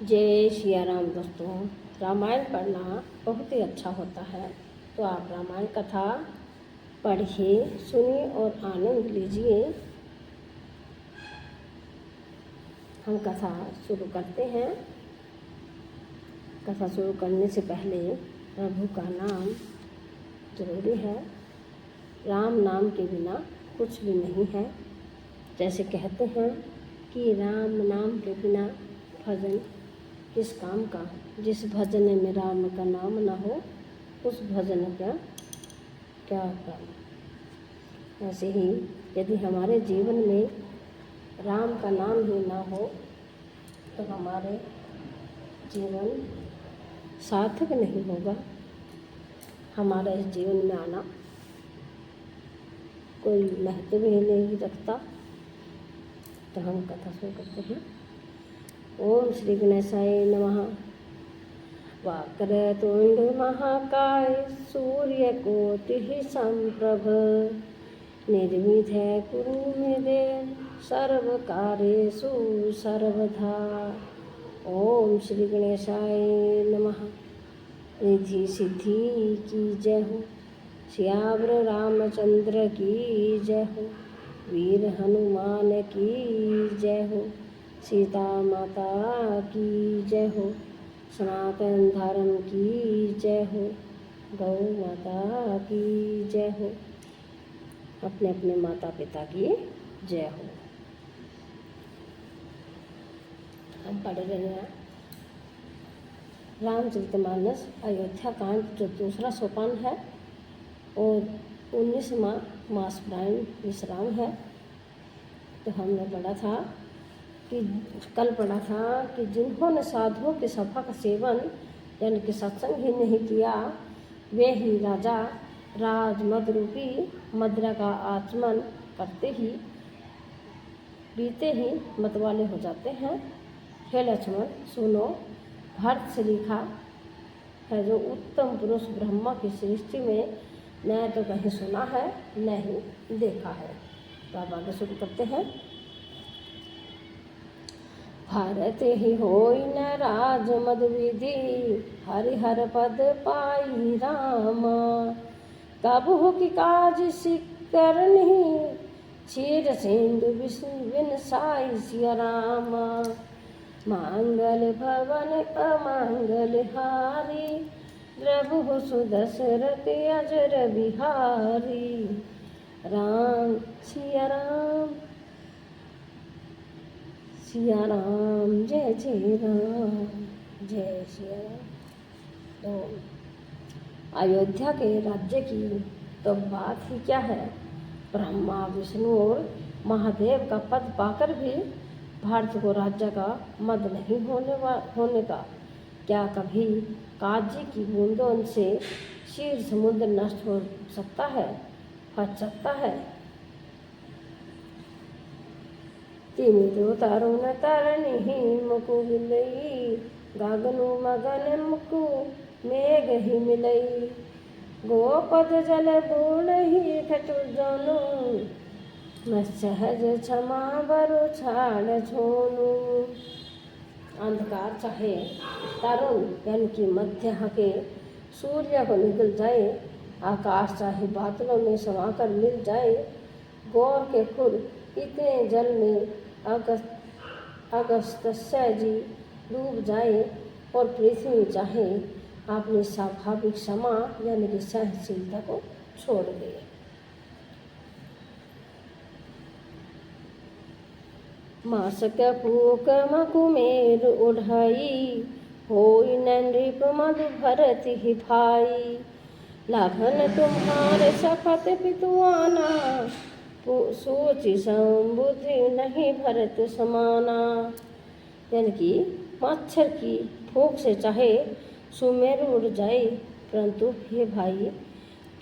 जय सिया राम दोस्तों। रामायण पढ़ना बहुत ही अच्छा होता है, तो आप रामायण कथा पढ़िए, सुनिए और आनंद लीजिए। हम कथा शुरू करते हैं। कथा शुरू करने से पहले प्रभु का नाम जरूरी है। राम नाम के बिना कुछ भी नहीं है। जैसे कहते हैं कि राम नाम के बिना भजन किस काम का। जिस भजन में राम का नाम न हो उस भजन का क्या काम। ऐसे ही यदि हमारे जीवन में राम का नाम ही न हो तो हमारे जीवन सार्थक नहीं होगा। हमारा इस जीवन में आना कोई महत्व भी नहीं रखता। तो हम कथा शुरू करते हैं। ओम श्री गणेशाय नमः। वक्रतुंड महाकाय सूर्यकोटिः समप्रभ निर्विघ्नं कुरु मे देव सर्वकार्येषु सर्वदा। ओम श्री गणेशाय नमः। रिद्धि सिद्धि की जय हो। श्यावर रामचंद्र की जय हो। वीर हनुमान की जय हो। सीता माता की जय हो। सनातन धर्म की जय हो। गौ माता की जय हो। अपने अपने माता पिता की जय हो। हम पढ़ रहे हैं रामचरितमानस अयोध्या कांड, जो दूसरा सोपान है और 19वां मासप्रायण विश्राम है। तो हमने पढ़ा था कि कल पढ़ा था कि जिन्होंने साधुओं की सभा का सेवन यानी कि सत्संग ही नहीं किया, वे ही राजा राजमद रूपी मदिरा का आचमन करते ही बीते ही मतवाले हो जाते हैं। हे लक्ष्मण सुनो, भारत से लिखा है जो उत्तम पुरुष ब्रह्मा की सृष्टि में न तो कहीं सुना है न ही देखा है। तो आप आगे शुरू करते हैं। भारत ही होई न राज मद विधि, हरिहर पद पाई रामा। कबहु की काज करनी, क्षीर सिंधु बिन साई सिया रामा। मांगल भवन अमंगल हारी, द्रबहु सुदशरथ अजर बिहारी। राम सिया राम सिया राम जय जय राम जय सिया राम। तो अयोध्या के राज्य की तो बात ही क्या है। ब्रह्मा विष्णु और महादेव का पद पाकर भी भारत को राज्य का मद नहीं होने का क्या कभी काजी की बूंदों से क्षीर समुद्र नष्ट हो सकता है, फट सकता है। तिमिरो तरुण तरणी मुकु मिलई, गगनु मगन मुकु मेघ ही मिलई। गोपद जल पूर्ण ही खटु जोनु, सहज क्षमा बरु छाड़ छोनु। अंधकार चाहे तरुण यानी कि मध्य के सूर्य को निकल जाए, आकाश चाहे बादलों में समाकर मिल जाए, गौर के खुर इतने जल में अगस्त्य जी डूब जाए और पृथ्वी चाहे अपनी स्वाभाविक क्षमा यानी कि सहनशीलता को छोड़ दे। मासक फूक मकुमेर उढ़ाई, होई नृप मधु भरत ही भाई। लाघन तुम्हारे सखत पितुआना, सोचि संबुद्धि नहीं भरत समाना। यानी कि मच्छर की फूंक से चाहे सुमेरु उड़ जाए, परंतु हे भाई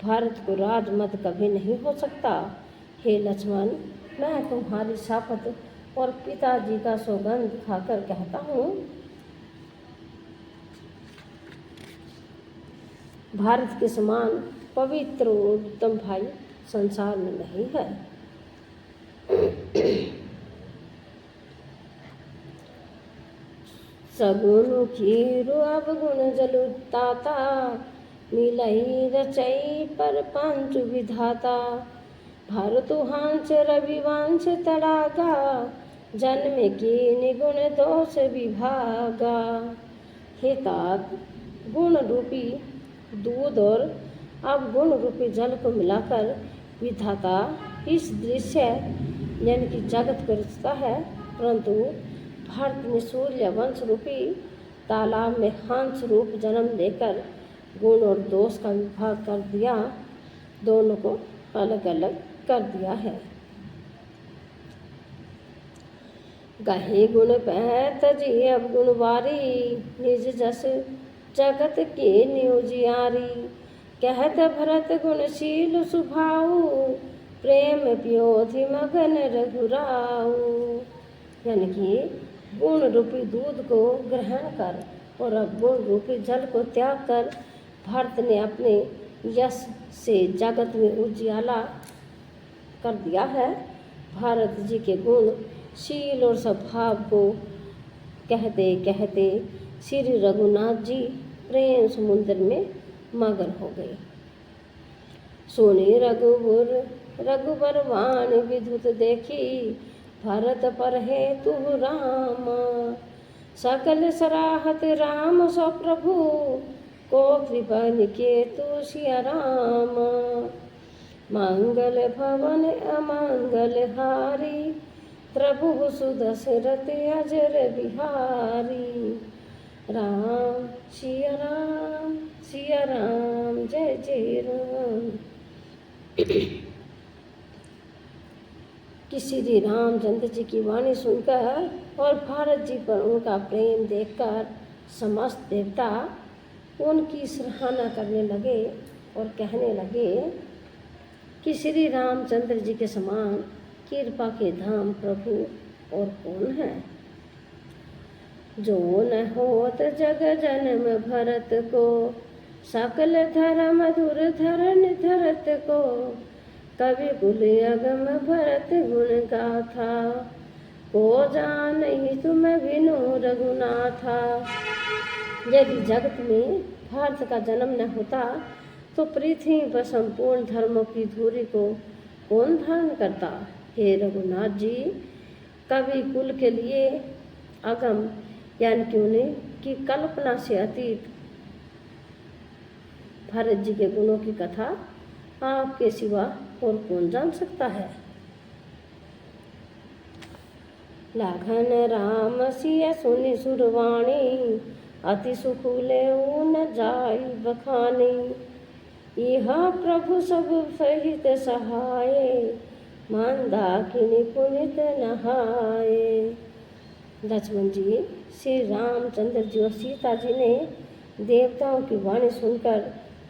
भारत को राजमद कभी नहीं हो सकता। हे लक्ष्मण, मैं तुम्हारी शपथ और पिताजी का सौगंध खाकर कहता हूँ, भारत के समान पवित्र और उत्तम भाई संसार में नहीं है। सगुन खीरु अवगुण जलु ताता, मिलई रचई पर पंच विधाता। भरतु हंस रविवंश तड़ागा, जन्म की निगुण दोष विभागा। हे तात, गुण रूपी दूध और अवगुण रूपी जल को मिलाकर विधाता इस दृश्य यानी कि जगत को रचता है, परंतु भरत ने सूर्य वंश रूपी तालाब में हंस रूप जन्म देकर गुण और दोष का विभाग कर दिया, दोनों को अलग अलग कर दिया है। गहे गुण पह तजी अवगुण वारी, निज जस जगत के न्योजियारी। कहत भरत गुणशील सुभाऊ, प्रेम प्योधि मगन रघुराऊ। यानी कि गुण रूपी दूध को ग्रहण कर और अवगुण रूपी जल को त्याग कर भरत ने अपने यश से जगत में उजियाला कर दिया है। भारत जी के गुण शील और स्वभाव को कहते कहते श्री रघुनाथ जी प्रेम समुद्र में मगन हो गए। सुनी रघुबर वाण विधुत देखी, भरत पर है तु राम। सकल सराहत राम सो प्रभु, को कृपा निकेतु सिया राम। मंगल भवन अमंगल हारी, प्रभु सुदशरथ अजर बिहारी। राम सिया राम जय जय राम। कि श्री रामचंद्र जी की वाणी सुनकर और भारत जी पर उनका प्रेम देखकर समस्त देवता उनकी सराहना करने लगे और कहने लगे कि श्री रामचंद्र जी के समान कृपा के धाम प्रभु और कौन है। जो न होत जग जन्म भरत को, सकल धर्म धुर धरन धरत को। कवि कुल अगम भरत गुण गाथा, को जान ही तुम बिनु रघुनाथा। यदि जगत में भारत का जन्म न होता तो पृथ्वी पर संपूर्ण धर्मों की धुरी को कौन धारण करता। हे रघुनाथ जी, कवि कुल के लिए अगम यानी कि उन्हें की कल्पना से अतीत भरत जी के गुणों की कथा आपके सिवा और कौन जान सकता है। लाघन राम सिया सुनि सुरवाणी, अति सुख ले न जाई बखानी। यह प्रभु सब सहित सहाय, मंदाकिनी पुनित नहाए। लक्ष्मण जी, श्री रामचंद्र जी और सीता जी ने देवताओं की वाणी सुनकर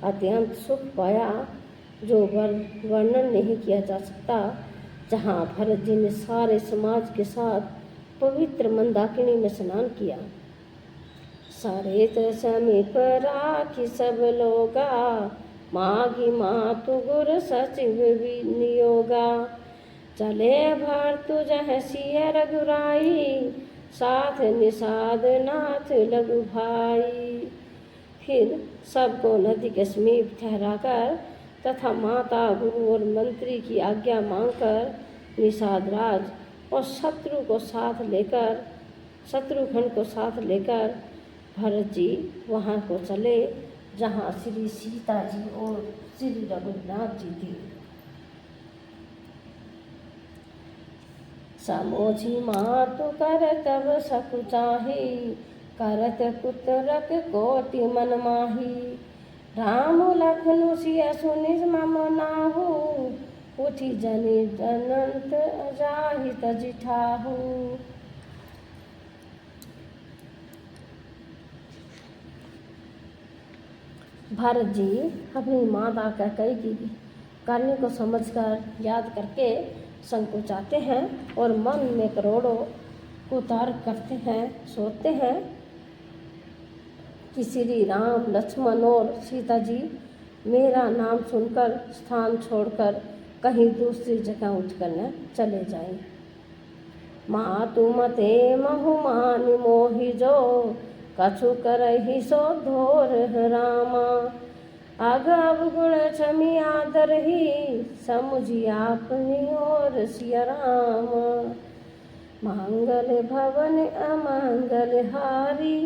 अत्यंत सुख पाया, जो वर्णन नहीं किया जा सकता। जहाँ भरत जी ने सारे समाज के साथ पवित्र मंदाकिनी में स्नान किया। सारे तो समीप राखी सब लोगा, मागी मातु गुर सचिव नियोगा। चले भरतु जह सिय रघुराई, साथ निषाद नाथ लघु भाई। फिर सबको नदी के समीप ठहराकर तथा माता गुरु और मंत्री की आज्ञा मांगकर निषाद राज और शत्रुघ्न को साथ लेकर भरत जी वहाँ को चले जहाँ श्री सीता जी और श्री रघुनाथ जी थे। समोझी मातु कर तब सकु चाही, करत पुत्रक कोटि मन माही। राम लखनु सिया सुनि मम नाहु, उठी जनि अनंत जाहि तजि ठाहु। भरत जी अपनी माता कैकेयी की कार्यों को समझकर याद करके संकोचाते हैं और मन में करोड़ों को तर्क करते हैं, सोचते हैं कि श्री राम लक्ष्मण और सीता जी मेरा नाम सुनकर स्थान छोड़कर कहीं दूसरी जगह उठकर न चले जाएं। मातु मते महुमान मोहि जो कछु करहि सो धोर रामा। आगव गुण क्षमी आदर ही समुझी आपनी ओर सिया राम। मंगल भवन अमंगल हारी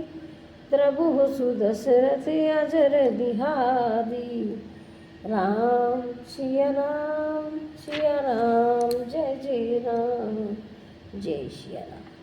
प्रभु सुदशरथ अजर बिहारी। राम सिया राम जय जय राम जय सिया राम।